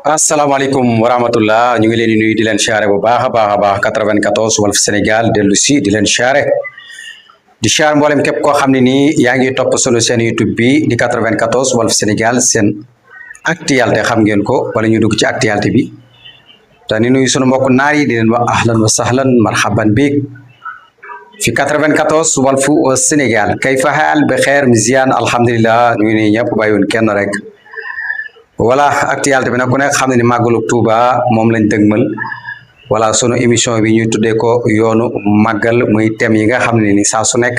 asalaamaaleykum wa rahmatullah ñu ngi leen di nuyu di leen siyaare bu baax a baax a baax 94 Walf Sénégal dellu si di leen siyaare di siyaare mboolem képp koo xam ne nii yaa ngi topp sunu seen YouTube bi di 94 Walf Sénégal seen actualité xam ngeen ko wala ñu dugg ci actualité bi te ni nuyu sunu mbokk naar yi di leen wax ahlan wa sahlan marhaban biik fi 94 Walf Sénégal kayfa haal bi xeer misiyan alhamdulilah ñu ngi nii ñëpp bàyyiwun kenn rek. voilà actualité bi nag ku nekk xam ne ni màggalu Touba moom lañ dëgmal voilà sunu émission bi ñuy tuddee ko yoonu màggal muy thème yi nga xam ne ni saa su nekk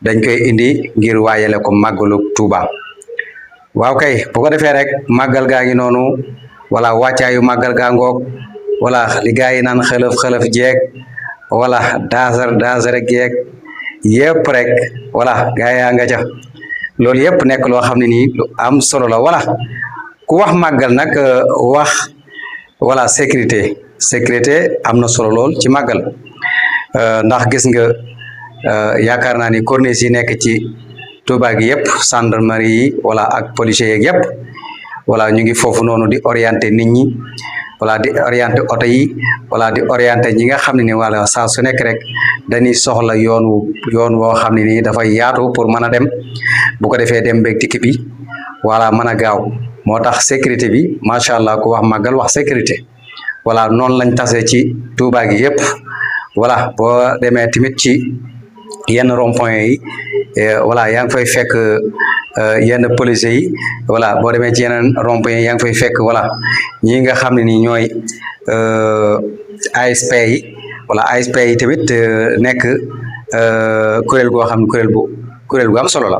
dañ koy indi ngir waajale ko màggalu Touba waaw kay bu ko defee rek màggal gaa ngi noonu voilà wàccaayu màggal gaa ngoog voilà li gaa yi naan xëlëf jeeg voilà daasar jeeg yëpp rek voilà gaa yaa nga ca loolu yëpp nekk loo xam ne nii lu am solo la voilà ku wax màggal nag wax voilà sécurité am na solo lool ci màggal ndax gis nga yaakaar naa ni corniche yi nekk ci Touba gi yëpp gendarmerie yi voilà ak policiers yeeg yëpp voilà ñu ngi foofu noonu di orienter nit ñi voilà di orienter oto yi voilà di orienter ñi nga xam ne ni wala saa su nekk rek dañuy soxla yoon woo xam ne nii dafay yaatu pour mën a dem bu ko defee dem beeg dikk bi voilà mën a gaaw moo tax sécurité bi macha allah ku wax màggal wax sécurité voilà noonu lañ tase ci Touba gi yëpp voilà boo demee tamit ci yenn rond-point yi voilà yaa ngi fay fekk yenn policiers yi voilà boo demee ci yeneen rond-point yi yaa ngi fay fekk voilà ñi nga xam ne ni ñooy ASP yi voilà ASP yi tamit nekk kuréel goo xam ne kuréel gu am solo la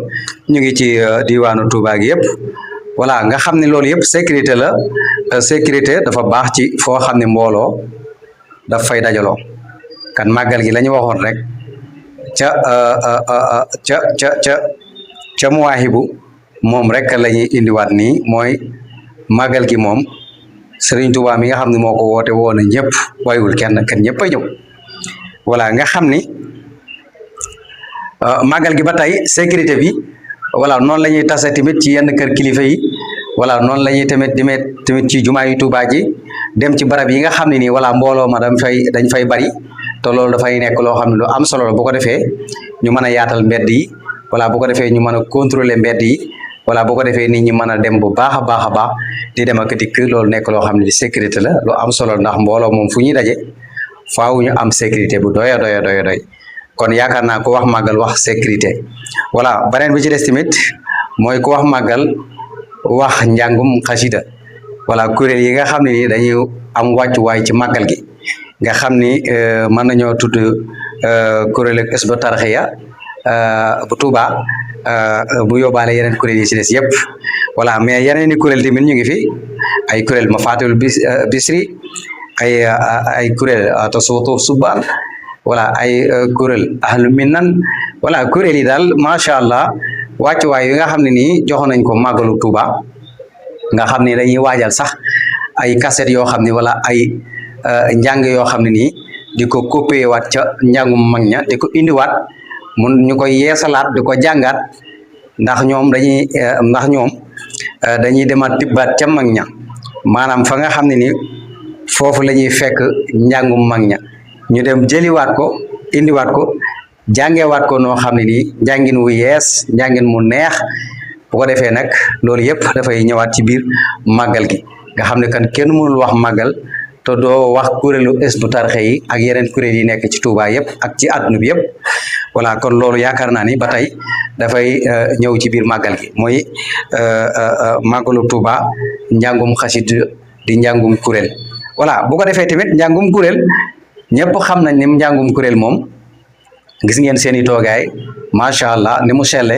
ñu ngi ci diwaanu Touba gi yëpp voilà nga xam ne loolu yëpp sécurité la sécurité dafa baax ci foo xam ne mbooloo daf fay dajaloo kan màggal gi la ñu waxoon rek ca muwaahibu moom rek la ñuy indiwaat nii mooy màggal gi moom Serigne Touba mi nga xam ne moo ko woote woon na ñëpp waywul kenn ñëpp a ñëw voilà nga xam ni màggal gi ba tey sécurité bi voilà noonu la ñuy tase tamit ci yenn kër kilifa yi voilà noonu la ñuy tamit ci jumaa yu Touba ji dem ci barab yi nga xam ne nii voilà mbooloo ma dañ fay bari te loolu dafay nekk loo xam ne lu am solo la bu ko defee ñu mën a yaatal mbedd yi voilà bu ko defee ñu mën a contrôler mbedd yi voilà bu ko defee nit ñi mën a dem bu baax a baax di dem ak dikk loolu nekk loo xam ne sécurité la lu am solo ndax mbooloo moom fu ñuy daje faaw ñu am sécurité bu doy kon yaakaar naa ku wax màggal wax sécurité voilà beneen bi ci des tamit mooy ku wax màggal wax njàngum xasida voilà kuréel yi nga xam ne ni dañuy am wàccuwaay ci màggal gi nga xam ni mën nañoo tudd kuréel ak Hizbut Tarqiyyah bu Touba bu yóbbaale yeneen kuréel yi ci des yëpp voilà mais yeneen i kuréel tamit ñu ngi fi ay kuréel Mafatihul Bichri ay kuréel Tasawudu Subaan voilà ay kuréel Ahlu Minan voilà kuréel yi daal macha allah wàccuwaay yi nga xam ne nii joxoon nañ ko màggalu Touba nga xam ne dañuy waajal sax ay cassette yoo xam ne wala ay njàng yoo xam ne nii di ko copier waat ca njàngum mag ña di ko indiwaat mun ñu koy yeesalaat di ko jàngaat ndax ñoom dañuy demaat tibbaat ca mag ña maanaam fa nga xam ne ni foofu la ñuy fekk njàngum mag ña ñu dem jëliwaat ko indiwaat ko jàngewaat ko noo xam ne nii njàngin wu yees njàngin mu neex bu ko defee nag loolu yëpp dafay ñëwaat ci biir màggal gi nga xam ne kan kenn mënul wax màggal te doo wax kuréelu Hizbut Tarqiyyah yi ak yeneen kuréel yi nekk ci Touba yëpp ak ci àdduna bi yëpp voilà kon loolu yaakaar naa ni ba tey dafay ñëw ci biir màggal gi mooy màggalu Touba njàngum xasit di njàngum kuréel voilà bu ko defee tamit njàngum kuréel ñëpp xam nañ ni njàngum kuréel moom gis ngeen seen i toogaay macha allah ni mu selle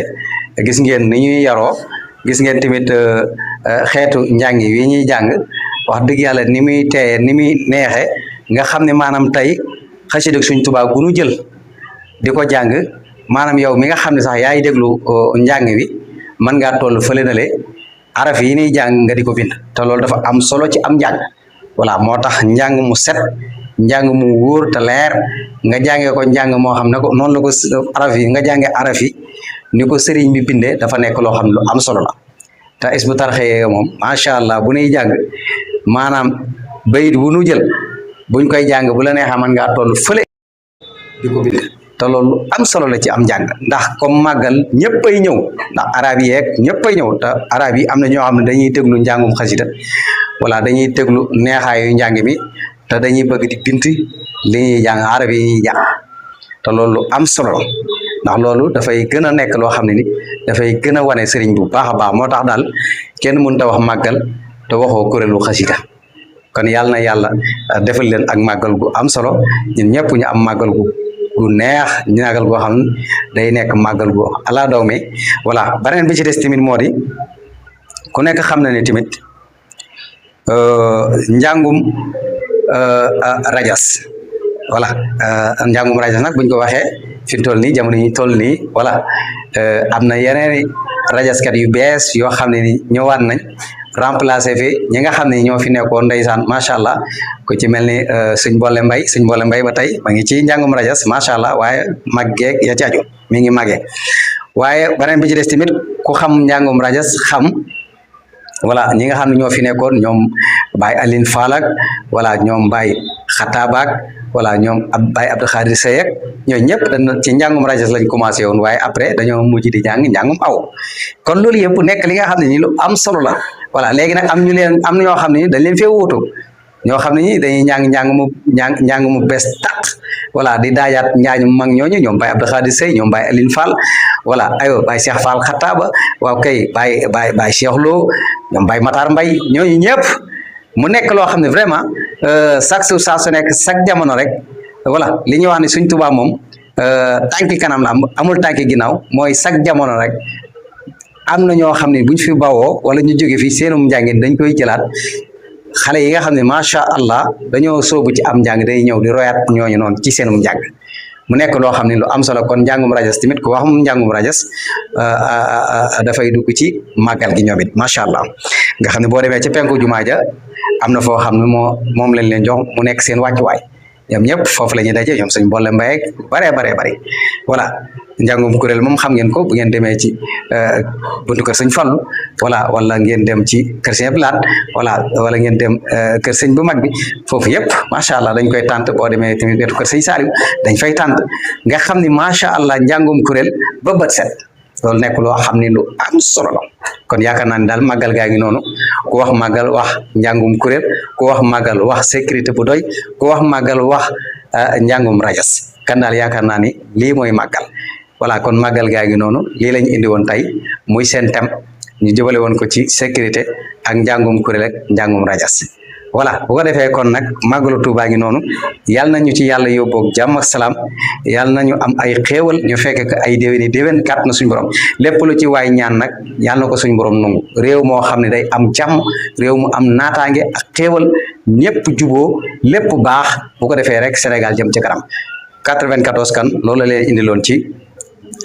gis ngeen ni ñuy yaroo gis ngeen tamit xeetu njàng yi ñuy jàng wax dëgg yàlla ni muy teeye ni muy neexe nga xam ne maanaam tey xasida Sëñ Tuubaa gu nu jël di ko jàng maanaam yow mi nga xam ne sax yaay déglu njàng wi mën ngaa toll fële na le araf yi ñuy jàng nga di ko bind te loolu dafa am solo ci am njàng voilà moo tax njàng mu set njàng mu wóor te leer nga jàngee ko njàng moo xam ne ko noonu la ko araf yi nga jàngee araf yi ni ko sëriñ bi bindee dafa nekk loo xam ne lu am solo la te Hizbut Tarqiyyah moom macha allah bu nuy jàng maanaam bayit bu nu jël buñ koy jàng bu la neexee mën ngaa toll fële di ko bind te loolu am solo la ci am njàng ndax comme màggal ñëppay ñëw ndax arab yi yeeg ñëppay ñëw te arab yi am na ñoo xam ne dañuy déglu njàngum xasida wala dañuy déglu neexaayu njàng mi te dañuy bëgg di bind li ñuy jàng arab yi ñuy jàng te loolu am solo ndax loolu dafay gën a nekk loo xam ne ni dafay gën a wane sëriñ bu baax a baax moo tax daal kenn mënut a wax màggal te waxoo kuréelu xasida kon yàlla na yàlla defal leen ak màggal gu am solo ñun ñëpp ñu am màggal gu neex màggal goo xam ne day nekk màggal gu ala daw me voilà beneen bi ci des tamit moo di ku nekk xam na ne tamit njàngum rajas voilà njàngum rajas nag buñ ko waxee fi mu toll nii jamono yi toll nii voilà am na yeneen rajaskat yu bees yoo xam ne ni ñëwaat nañ remplacé fi ñi nga xam ne ñoo fi nekkoon ndeysaan macha allah ku ci mel ni sëñ Bolle Mbay ba tey ma ngi ci njàngum rajas macha allah waaye màggeeg ya ci aju mi ngi màggee waaye beneen bi ci des tamit ku xam njàngum rajas xam voilà ñi nga xam ne ñoo fi nekkoon ñoom Baye Aline Fall ak voilà ñoom Baye Xatabaak voilà ñoom Baye Abdou Khadir Seyek ñooñu ñëpp dañ ci njàngum rajas lañ commencé woon waaye après dañoo mujj di jàng njàngum aw kon loolu yëpp nekk li nga xam ne ni lu am solo la voilà léegi nag am na ñoo xam ne dañ leen fee wuutu ñoo xam ne ñi dañuy njàng mu bees tàq voilà di daajaat njaañu mag ñooñu ñoom Baye Abdou Khadir Sey ñoom Baye Aline Fall voilà aywa Baye Cheikh Fall Xataaba waaw kay Baye Cheikh Lo ñoom Baye Matar Mbay ñooñu ñëpp mu nekk loo xam ne vraiment saa su nekk chaque jamono rek voilà li ñuy wax ne suñ Tuubaa moom tànki kanam la amul tànki ginnaaw mooy chaque jamono rek am na ñoo xam ne buñ fi bawoo wala ñu jóge fi seenum njàngin dañ koy jëlaat xale yi nga xam ne macha allah dañoo soobu ci am njàng day ñëw di royaat ñooñu noonu ci seenum njàng mu nekk loo xam ne lu am solo kon njàngum rajas tamit ku wax njàngum rajas dafay dugg ci màggal gi ñoom it macha allah nga xam ne boo demee ci penku jumaa ja am na foo xam ne moom lañ leen jox mu nekk seen wàccuwaay ñoom ñëpp foofu la ñuy daje ñoom sëñ Bolle Mbaye baree bari voilà njàngum kuréel moom xam ngeen ko bu ngeen demee ci buntu kër sëñ Fallu voilà wala ngeen dem ci kër sëñ Blaat wala ngeen dem kër sëñ bu mag bi foofu yëpp macha allah dañ koy tànt boo demee tamit wetu kër sëñ Saaliw dañ fay tànt nga xam ni macha allah njàngum kuréel ba bët set loolu nekk loo xam ni lu am solo la kon yaakaar naa ni daal màggal gaa ngi noonu ku wax màggal wax njàngum kuréel ku wax màggal wax sécurité bu doy ku wax màggal wax njàngum rajas kan daal yaakaar naa ni lii mooy màggal voilà kon màggal gaa ngi noonu lii lañ indi woon tey muy seen thème ñu jëbale woon ko ci sécurité ak njàngum kuréel ak njàngum rajas voilà bu ko defee kon nag màggalu Tuubaa ngi noonu yàlla nañu ci yàlla yóbboog jàmm ak salaam yàlla nañu am ay xéewal ñu fekk ko ay déwén kàtt na suñu borom lépp lu ci waay ñaan nag yàlla na ko suñu borom nangu réew moo xam ne day am jàmm réew mu am naataange ak xéewal ñëpp juboo lépp baax bu ko defee rek Sénégal jëm ci kanam 94 kan loolu la leen indiloon ci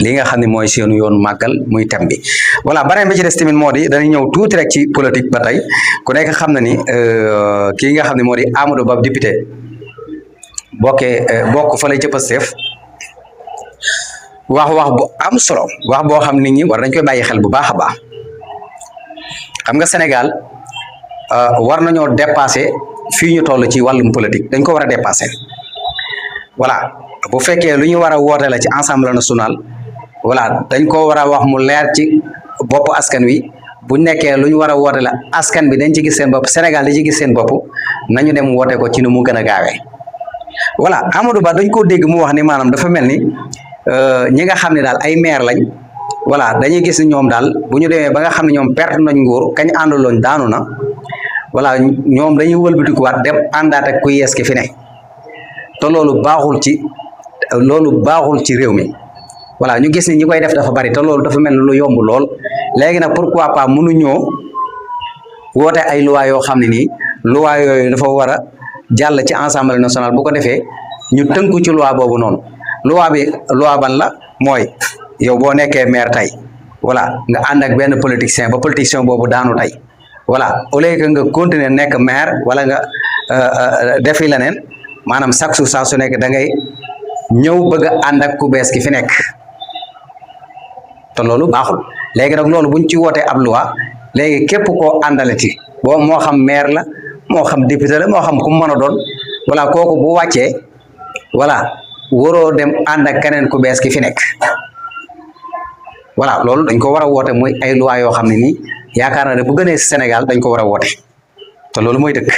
li nga xam ne mooy seenu yoonu màggal muy thème bi voilà beneen bi ci des tamit moo di dañuy ñëw tuuti rek ci politique ba tey ku nekk xam na ni kii nga xam ne moo di Amadou Ba député bokk fa lay ci Pastef wax bu am solo wax boo xam nit ñi war nañ koy bàyyi xel bu baax a baax xam nga Sénégal war nañoo dépasser fii ñu toll ci wàllum politique dañ ko war a dépasser voilà bu fekkee lu ñu war a woote la ci Assemblée nationale voilà dañ ko war a wax mu leer ci bopp askan wi bu nekkee lu ñu war a woote la askan bi dañ ci gis seen bopp Sénégal di ci gis seen bopp nañu dem woote ko ci nu mu gën a gaawee voilà Amadou Ba dañ koo dégg mu wax ni maanaam dafa mel ni ñi nga xam ne daal ay maire lañ voilà dañuy gis ni ñoom daal bu ñu demee ba nga xam ne ñoom perte nañ nguur kañ àndaloon daanu na voilà ñoom dañuy wëlbatikuwaat dem àndaat ak ku yees ki fi ne te loolu baaxul ci réew mi voilà ñu gis ni ñi koy def dafa bari te loolu dafa mel ni lu yomb lool léegi nag pourquoi pas mënuñoo woote ay loi yoo xam ne nii loi yooyu dafa war a jàll ci Assemblée nationale bu ko defee ñu tënku ci loi boobu noonu loi ban la mooy yow boo nekkee maire tey voilà nga ànd ak benn politicien ba politicien boobu daanu tey voilà au lieu que nga continuer nekk maire wala nga defi leneen maanaam chaque jour saa su nekk da ngay ñëw bëgg a ànd ak ku bees ki fi nekk te loolu baaxul léegi nag loolu buñ ci wootee ab loi léegi képp koo àndalati boo moo xam maire la moo xam député la moo xam ku mu mën a doon voilà kooku bu wàccee voilà waroo dem ànd ak keneen ku bees ki fi nekk voilà loolu dañ ko war a woote mooy ay loi yoo xam ne nii yaakaar naa ne bu gënee Sénégal dañ ko war a woote te loolu mooy dëkk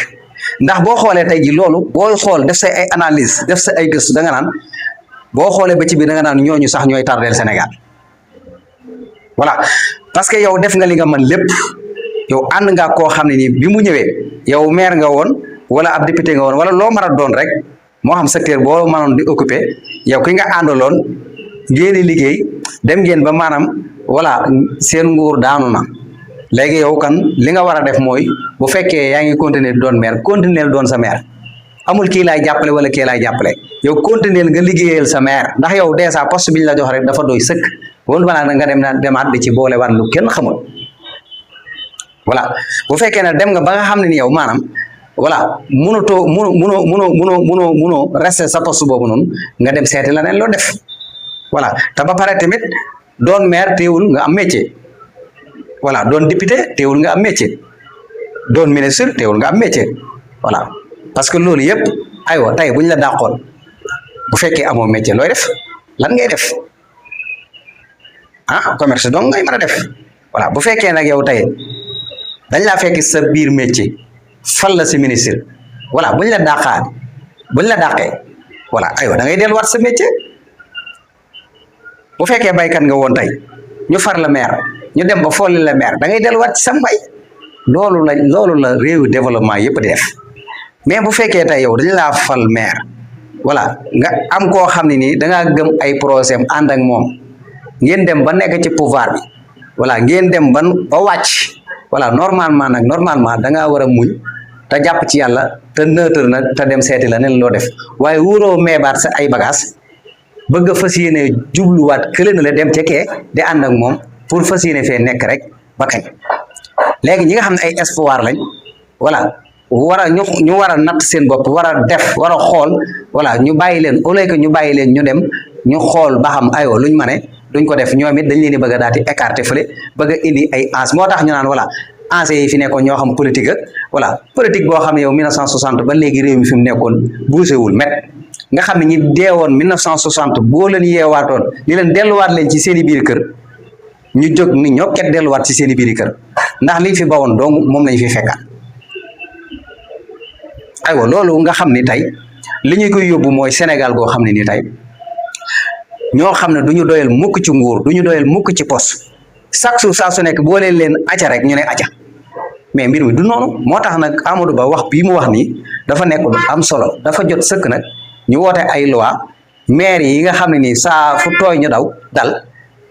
ndax boo xoolee tey ji loolu boo xool def say ay analyse def sa ay gëstu da nga naan boo xoolee ba ci biir da nga naan ñooñu sax ñooy tardeel Sénégal voilà parce que yow def nga li nga mën lépp yow ànd nga koo xam ne nii bi mu ñëwee yow maire nga woon wala ab député nga woon wala loo mën a doon rek moo xam secteur boo mënoon di occupé yow ki nga àndaloon ngeen di liggéey dem ngeen ba maanaam voilà seen nguur daanu na léegi yow kan li nga war a def mooy bu fekkee yaa ngi continuer doon maire continuer doon sa maire amul kii laay jàppale wala kii laay jàppale yow continuer nga liggéeyal sa maire ndax yow dèjà poste bi ñu la jox rek dafa doy sëkk woon balaa nga dem na demaat di ci boole waat lu kenn xamul voilà bu fekkee ne dem nga ba nga xam ne ni yow maanaam voilà munoo rester sa poste boobu noonu nga dem seeti la neen loo def voilà te ba pare tamit doon maire teewul nga am métier voilà doon député teewul nga am métier doon ministre teewul nga am métier voilà parce que loolu yëpp aywa tey buñ la dàqoon bu fekkee amoo métier looy def lan ngay def ah commerce donc ngay mën a def voilà bu fekkee nag yow tey dañ laa fekk sa biir métier fal la si ministre voilà buñ la dàqee voilà aywa da ngay delluwaat sa métier bu fekkee baykat nga woon tey ñu far la maire ñu dem ba folli la maire da ngay delluwaat ci sa mbay loolu la réewu développement yëpp di def mais bu fekkee tey yow dañ laa fal maire voilà nga am koo xam ne nii da ngaa gëm ay projet am ànd ak moom ngeen dem ba nekk ci pouvoir bi voilà ngeen dem ba wàcc voilà normalement da ngaa war a muñ te jàpp ci yàlla te neutre nag te dem seeti la nen loo def waaye wóoroo meebaat sa ay bagage bëgg a fas yéene jubluwaat kële na la dem ca kee di ànd ak moom pour fas yéene fee nekk rek ba kañ léegi ñi nga xam ne ay espoir lañ voilà ñu war a natt seen bopp war a def war a xool voilà ñu bàyyi leen au lieu que ñu bàyyi leen ñu dem ñu xool ba xam aywa luñ mane duñ ko def ñoom it dañ leen di bëgg a daal di écarter fële bëgg a indi ay ans moo tax ñu naan voilà anciens yi fi nekkoon ñoo xam politique ak voilà politique boo xam ne yow 1960 ba léegi réew mi fi mu nekkoon bougé wul met nga xam ne ñi deewoon 1960 boo leen yeewaatoon li leen delluwaat leen ci seen i biir kër ñu jóg ni ñoo ket delluwaat ci seen i biir kër ndax liñ fi bawoon donc moom lañ fi fekkaat aywa loolu nga xam ni tey li ñu koy yóbbu mooy Sénégal goo xam ne ni tey ñoo xam ne du ñu doyal mukk ci nguur du ñu doyal mukk ci poste chaque jour saa su nekk boo leen acca rek ñu ne acca mais mbir mi du noonu moo tax nag Amadou Ba wax bii mu wax nii dafa nekk lu am solo dafa jot sëkk nag ñu woote ay loi maire yi nga xam ne nii saa fu tooy ñu dal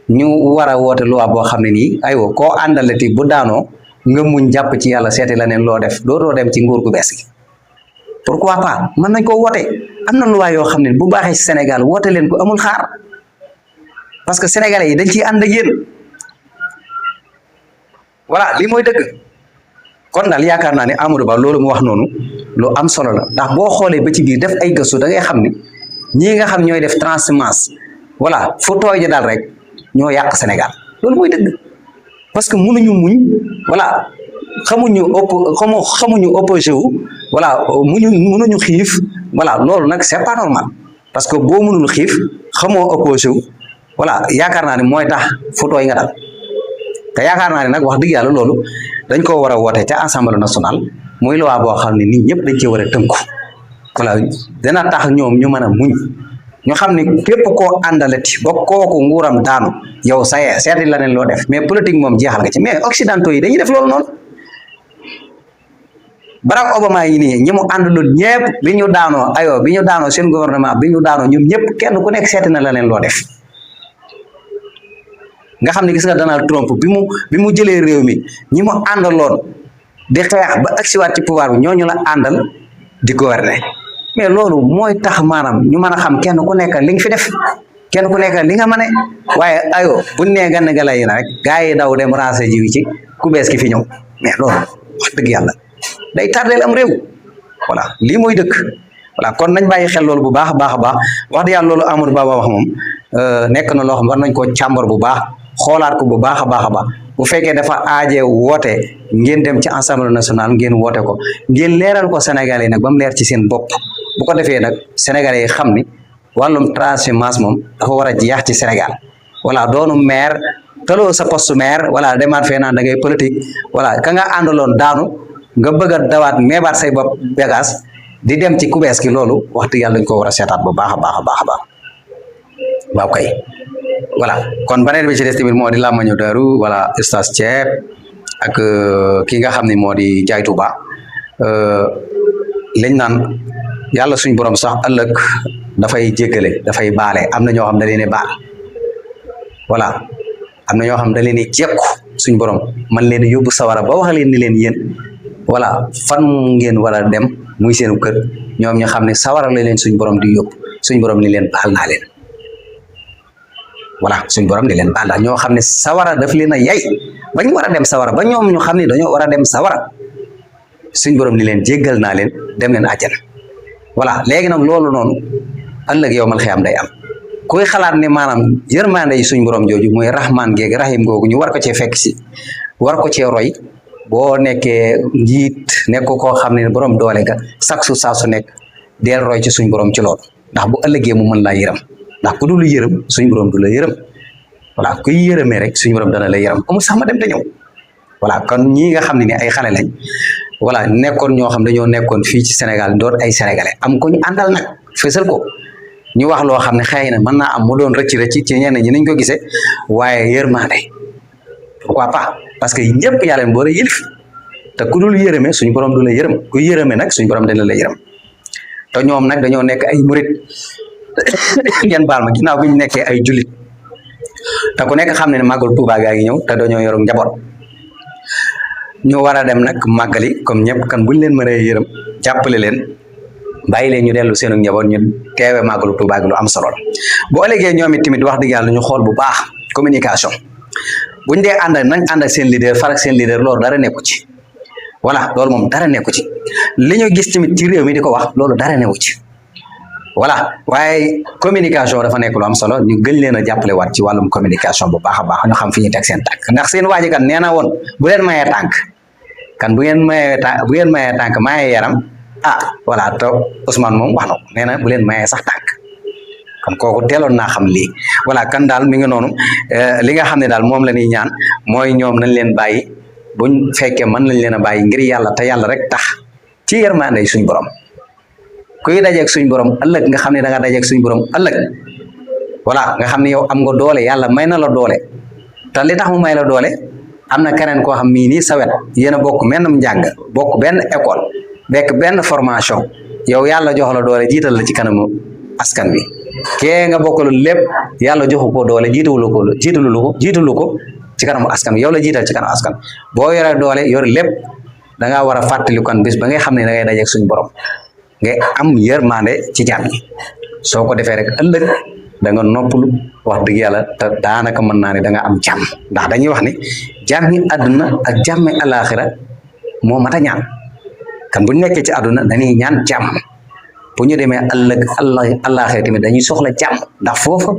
ñu war a woote loi boo xam ne nii aywa koo àndalati bu daanoo nga muñ jàpp ci yàlla seeti la neen loo def dootoo dem ci nguur gu bees gi pourquoi pas mën nañ ko woote am na loi yoo xam ne bu baaxee ci Sénégal woote leen ko amul xaar parce que sénégalais yi dañ ciy ànd ak yéen voilà lii mooy dëgg kon daal yaakaar naa ne Amadou Ba loolu mu wax noonu lu am solo la ndax boo xoolee ba ci biir def ay gëstu da ngay xam ni ñii nga xam ñooy def transhumance voilà fu tooy ji daal rek ñoo yàq Sénégal loolu mooy dëgg parce que mënuñu muñ voilà xamuñu opposé wu voilà mënuñu xiif voilà loolu nag c'est pas normal parce que boo mënul xiif xamoo opposé wu voilà yaakaar naa ne mooy tax fu tooy nga dal te yaakaar naa ne nag wax dëgg yàlla loolu dañ ko war a woote ca assemblée nationale muy loi boo xam ne nit ñëpp dañ cee war a tënku voilà dina tax ñoom ñu mën a muñ ñu xam ne képp koo àndalati ba kooku nguuram daanu yow saye seeti la neen loo def mais politique moom jeexal nga ci mais occidentaux yi dañuy def loolu noonu Barack Obama yi nii ñi mu àndaloon ñëpp bi ñu daanoo seen gouvernement bi ñu daanoo ñoom ñëpp kenn ku nekk seeti na la leen loo def nga xam ne gis nga Donald Trump bi mu jëlee réew mi ñi mu àndaloon di xeex ba agsiwaat ci pouvoir bi ñooñu la àndal di gouverner mais loolu mooy tax maanaam ñu mën a xam kenn ku nekk li nga fi def kenn ku nekk li nga mane waaye ayo buñ nee gann gala yi na rek gars yi daw dem rancé jiwi ci ku bees ki fi ñëw mais loolu wax dëgg yàlla day tardeel am réew voilà lii mooy dëkk voilà kon nañ bàyyi xel loolu bu baax a baax a baax wax dëgg yàlla loolu Amadou Ba wax moom nekk na loo xam war nañ koo càmbar bu baax xoolaat ko bu baax a baax a baax bu fekkee dafa aaje woote ngeen dem ci assemblée nationale ngeen woote ko ngeen leeral ko Sénégalais yi nag ba mu leer ci seen bopp bu ko defee nag Sénégalais yi xam ni wàllum transhumance moom dafa war a jeex ci Sénégal voilà doonu maire taloo sa poste maire voilà demaat fee naan da ngay politique voilà ka nga àndaloon daanu nga bëgg a dawaat meebaat say bopp bégaas di dem ci kubees ki loolu wax dëgg yàlla dañ ko war a seetaat bu baax a baax a baax a baax waaw kay voilà kon beneen bi ci des tamit moo di làmmañu daru voilà stage ceeb ak ki nga xam ne moo di jaay Tuuba liñ naan yàlla suñ borom sax ëllëg dafay jéggale dafay baale am na ñoo xam da leen baal voilà am na ñoo xam da leen jekku suñ borom man leen yóbbu sawara ba wax leen ni leen yéen voilà fan ngeen war a dem muy seen kër ñoom ñu xam ne sawara la leen suñ borom di yóbbu suñ borom ni leen baal naa leen voilà suñ borom ni leen baal naa ñoo xam ne sawara daf leen a yay ba ñu war a dem sawara ba ñoom ñu xam ne dañoo war a dem sawara suñ borom ni leen jéggal naa leen dem leen àjjana voilà léegi nag loolu noonu ëllëg yow mal xiyaam day am kuy xalaat ne maanaam yërmande yi suñ borom jooju mooy rahman geeg rahim googu ñu war ko cee fekk si war ko cee roy boo nekkee njiit nekk koo xam ne borom doole ga sax su saa su nekk deel roy ci suñ borom ci loolu ndax bu ëllëgee mu mën laa yërëm ndax ku dul yërëm suñ borom du la yërëm voilà kuy yërëmee rek suñ borom dana la yërëm amul sax ma dem te ñëw voilà kon ñii nga xam ne ni ay xale lañ voilà nekkoon ñoo xam dañoo nekkoon fii ci Sénégal doon ay sénégalais am ko ñu àndal nag fësal ko ñu wax loo xam ne xëy na mën naa am mu doon rëcc ci ñenn ñi nañ ko gisee waaye yërmande pourquoi pas parce que ñëpp yaa leen boole yëlif te ku dul yërëme suñu borom du la yërëm ku yërëme nag suñu borom dana la yërëm te ñoom nag dañoo nekk ay murit ngeen baal ma ginnaaw bi ñu nekkee ay jullit te ku nekk xam ne màggal Tuubaa gaa ngi ñëw te dañoo yor njaboot ñu war a dem nag màggali comme ñëpp kan buñ leen mën a yërëm jàppale leen bàyyi leen ñu dellu seenu njaboot ñu teewe màggalu Tuubaa gi lu am solo la bu ëllëgee ñoom it tamit wax dëgg yàlla ñu xool bu baax communication buñ dee ànd nañ ànd ak seen leader far ak seen leader loolu dara nekku ci voilà loolu moom dara nekku ci li ñu gis tamit ci réew mi di ko wax loolu dara nekku ci voilà waaye communication dafa nekk lu am solo ñu gën leen a jàppale waat ci wàllum communication bu baax a baax ñu xam fi ñu teg seen tànk ndax seen waaji kan nee na woon bu leen mayee tànk kan bu ngeen mayee tànk mayee yaram ah voilà te Ousmane moom wax na ko nee na bu leen mayee sax tànk kon kooku teeloon naa xam lii voilà kan daal mi ngi noonu li nga xam ne daal moom la ñuy ñaan mooy ñoom nañ leen bàyyi buñ fekkee mën nañ leen a bàyyi ngir yàlla te yàlla rek tax ci yërmande suñ borom kuy dajeeg suñ borom ëllëg nga xam ne da nga dajeeg suñ borom ëllëg voilà nga xam ne yow am nga doole yàlla may na la doole te li tax mu may la doole am na keneen koo xam mii nii sawet yéen a bokk mennum njàng bokk benn école bekk benn formation yow yàlla jox la doole jiital la ci kanamu askan wi kee nga bokkalu lépp yàlla joxu ko doole jiitalu ko ci kanamu askan wi yow la jiital ci kanamu askan boo yore doole yor lépp da ngaa war a fàttali kon bis ba ngay xam ne da ngay dajeeg suñ borom nga am yërmande ci jaam yi soo ko defee rek ëllëg da nga noppalu wax dëgg yàlla te daanaka mën naa ne da nga am jàmm ndax dañuy wax ne jàmmi àdduna ak jàmmi alaaxira moo mat a ñaan kan bu ñu nekkee ci àdduna dañuy ñaan jàmm bu ñu demee ëllëg alaaxira tamit dañuy soxla jàmm ndax foofu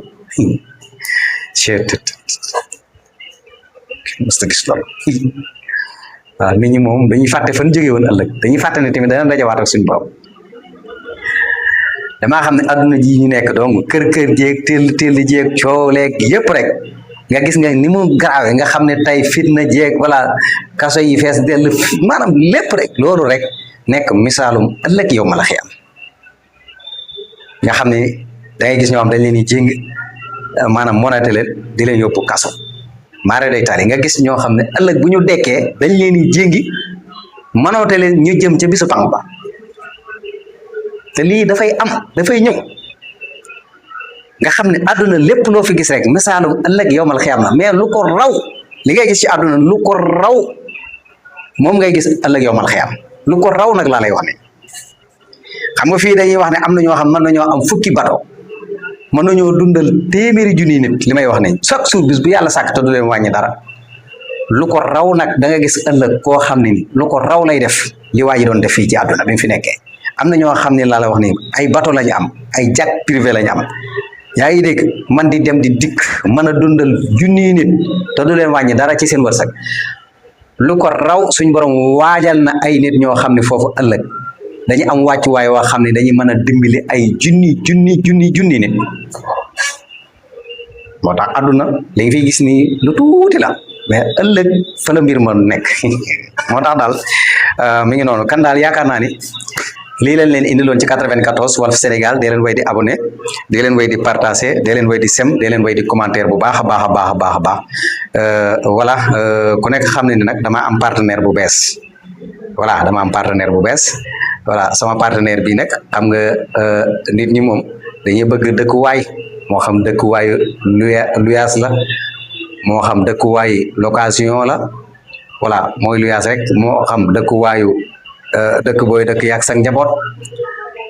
mosut a gis loolu waaw nit ñi moom dañuy fàtte fan jógee woon ëllëg dañuy fàtte ne tamit dana dajawaat ak suñu borom damaa xam ne adduna ji ñu nekk donc kër jéeg teel jéeg coow leeg yëpp rek nga gis nga ni mu grave nga xam ne tey fitna jéeg wala kaso yi fees dell maanaam lépp rek loolu rek nekk misaalum ëllëg yow ma la xiyam nga xam ne da ngay gis ñoo xam dañ leen di jéng maanaam monate leen di leen yóbbu kaso maare day taal nga gis ñoo xam ne ëllëg bu ñu dekkee dañ leen di jéngi manoote leen ñu jëm ca bisu pang ba te lii dafay am dafay ñëw nga xam ne àdduna lépp loo fi gis rek misaalum ëllëg yow mal xiyam na mais lu ko raw li ngay gis ci àdduna lu ko raw moom ngay gis ëllëg yow mal xiyam lu ko raw nag laa lay wax ne xam nga fii dañuy wax ne am na ñoo xam mën nañoo am fukki bato mën nañoo dundal téeméeri junni nit li may wax ne chaque jour bis bu yàlla sàkk te du leen wàññi dara lu ko raw nag da nga gis ëllëg koo xam ne ni lu ko raw lay def li waa ji doon def fii ci àdduna bi mu fi nekkee am na ñoo xam ne laa la wax ni ay bato lañu am ay jet privé lañu am yaa ngi dégg man di dem di dikk mën a dundal junniy nit te du leen wàññi dara ci seen wërsëg lu ko raw suñ borom waajal na ay nit ñoo xam ne foofu ëllëg dañu am wàccuwaay woo xam ne dañuy mën a dimbali ay junni nit moo tax àdduna li nga fiy gis nii lu tuuti la mais ëllëg fa la mbir ma nekk moo tax daal mi ngi noonu kan daal yaakaar naa ni lii leen leen indiloon ci 94 Walf Sénégal dee leen way di abonné dee leen way di partagé dee leen way di sem dee leen way di commentaire bu baax a baax a baax a baax a baax voilà ku nekk xam ne ni nag damaa am partenaire bu bees voilà dama am partenaire bu bees voilà sama partenaire bi nag xam nga nit ñi moom dañuy bëgg dëkkuwaay moo xam dëkkuwaayu luyaas la moo xam dëkkuwaayu location la voilà mooy luyaas rek moo xam dëkkuwaayu dëkk booy dëkk yàgg sa njaboot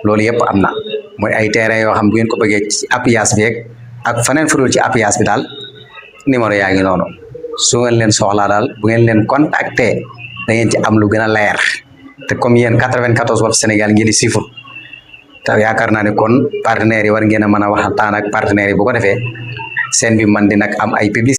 loolu yëpp am na mooy ay terrain yoo xam bu ngeen ko bëggee ci appuyage bi ak faneen fudul ci appuyage bi daal numéro yaa ngi noonu su ngeen leen soxlaa daal bu ngeen leen contacter da ngeen ci am lu gën a leer te comme yéen 94 Walf Sénégal ngeen di siifur te yaakaar naa ne kon partenaires yi war ngeen a mën a waxtaan ak partenaires yi bu ko defee seen bi man di nag am ay publicité